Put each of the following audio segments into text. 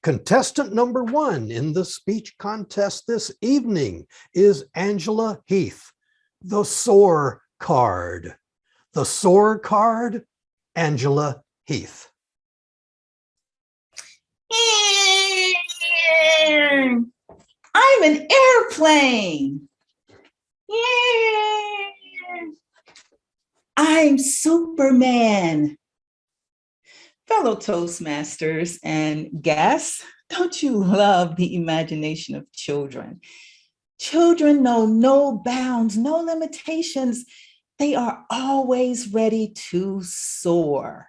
Contestant number one in the speech contest this evening is Angela Heath, the SOAR card. The SOAR card, Angela Heath. I'm an airplane. I'm Superman. Fellow Toastmasters and guests, don't you love the imagination of children? Children know no bounds, no limitations. They are always ready to soar.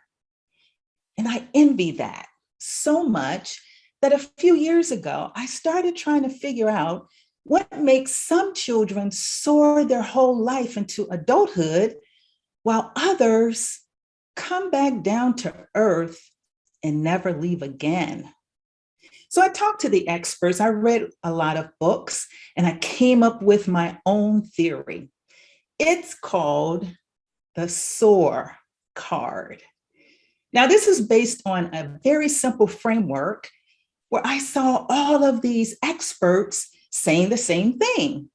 And I envy that so much that a few years ago, I started trying to figure out what makes some children soar their whole life into adulthood while others come back down to earth and never leave again. So I talked to the experts, I read a lot of books, and I came up with my own theory. It's called the SOAR card. Now, this is based on a very simple framework where I saw all of these experts saying the same thing.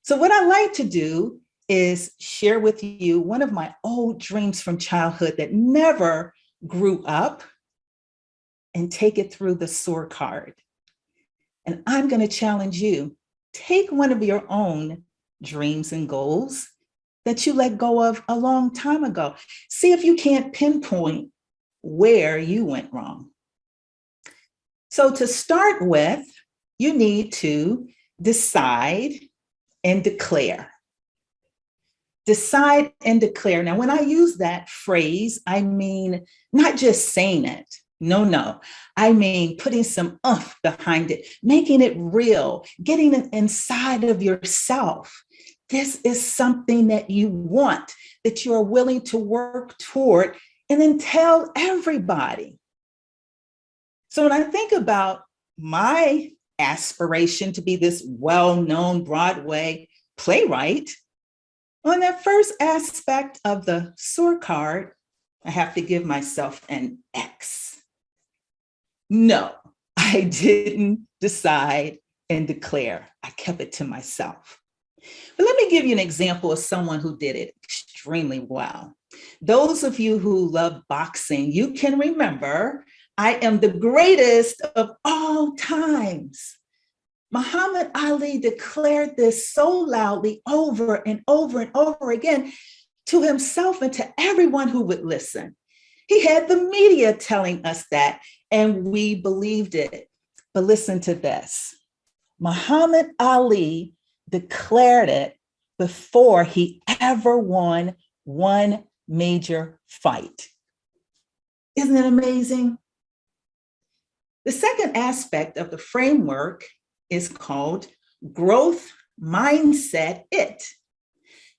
So what I like to do is share with you one of my old dreams from childhood that never grew up and take it through the SOAR card. And I'm going to challenge you, take one of your own dreams and goals that you let go of a long time ago. See if you can't pinpoint where you went wrong. So to start with, you need to decide and declare. Decide and declare. Now, when I use that phrase, I mean not just saying it. No. I mean putting some oomph behind it, making it real, getting it inside of yourself. This is something that you want, that you are willing to work toward, and then tell everybody. So when I think about my aspiration to be this well-known Broadway playwright, on that first aspect of the SOAR card, I have to give myself an X. No, I didn't decide and declare. I kept it to myself. But let me give you an example of someone who did it extremely well. Those of you who love boxing, you can remember, I am the greatest of all times. Muhammad Ali declared this so loudly over and over and over again to himself and to everyone who would listen. He had the media telling us that, and we believed it. But listen to this. Muhammad Ali declared it before he ever won one major fight. Isn't it amazing? The second aspect of the framework is called growth mindset it.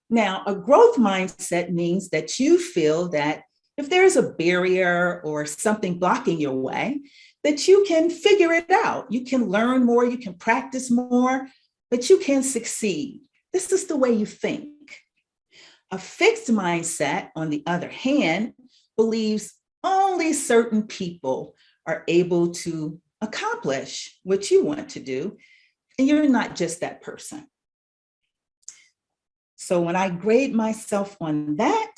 Now, a growth mindset means that you feel that if there's a barrier or something blocking your way, that you can figure it out. You can learn more, you can practice more, but you can succeed. This is the way you think. A fixed mindset, on the other hand, believes only certain people are able to accomplish what you want to do, and you're not just that person. So when I grade myself on that,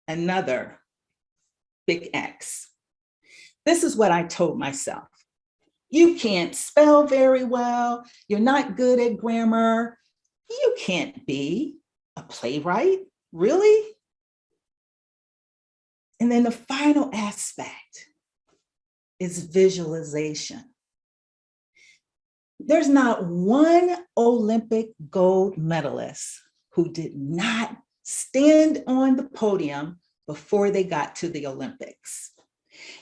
another big X. This is what I told myself. You can't spell very well. You're not good at grammar. You can't be a playwright, really? And then the final aspect is visualization. There's not one Olympic gold medalist who did not stand on the podium before they got to the Olympics.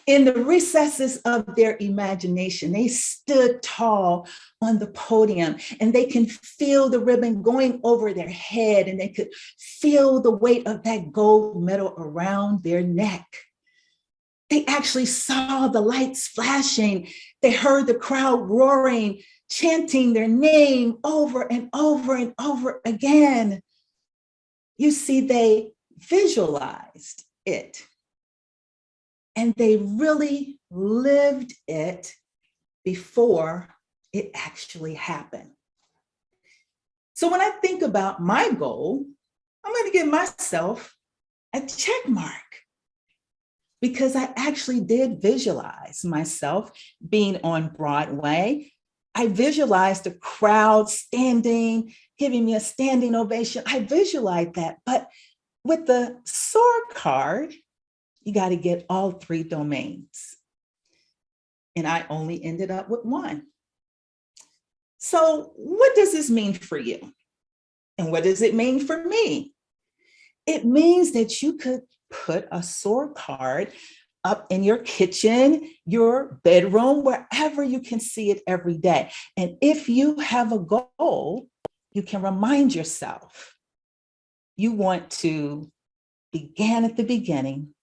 In the recesses of their imagination, they stood tall on the podium and they can feel the ribbon going over their head and they could feel the weight of that gold medal around their neck. They actually saw the lights flashing. They heard the crowd roaring, chanting their name over and over and over again. You see, they visualized it. And they really lived it before it actually happened. So when I think about my goal, I'm going to give myself a check mark because I actually did visualize myself being on Broadway. I visualized the crowd standing, giving me a standing ovation. I visualized that. But with the SOAR card, you got to get all 3 domains. And I only ended up with 1. So what does this mean for you? And what does it mean for me? It means that you could put a SOAR card up in your kitchen, your bedroom, wherever you can see it every day. And if you have a goal, you can remind yourself you want to begin at the beginning,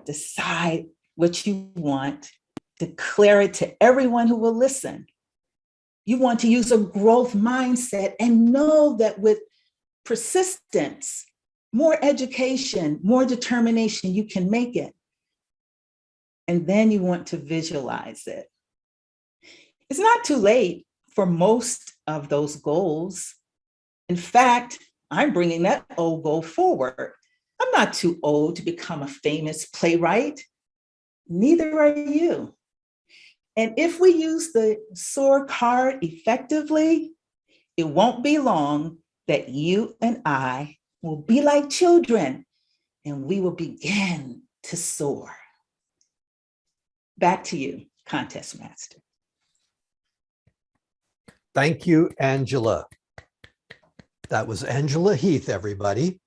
decide what you want, declare it to everyone who will listen. You want to use a growth mindset and know that with persistence, more education, more determination, you can make it. And then you want to visualize it. It's not too late for most of those goals. In fact, I'm bringing that old goal forward. I'm not too old to become a famous playwright. Neither are you. And if we use the SOAR card effectively, it won't be long that you and I will be like children and we will begin to soar. Back to you, Contest Master. Thank you, Angela. That was Angela Heath, everybody.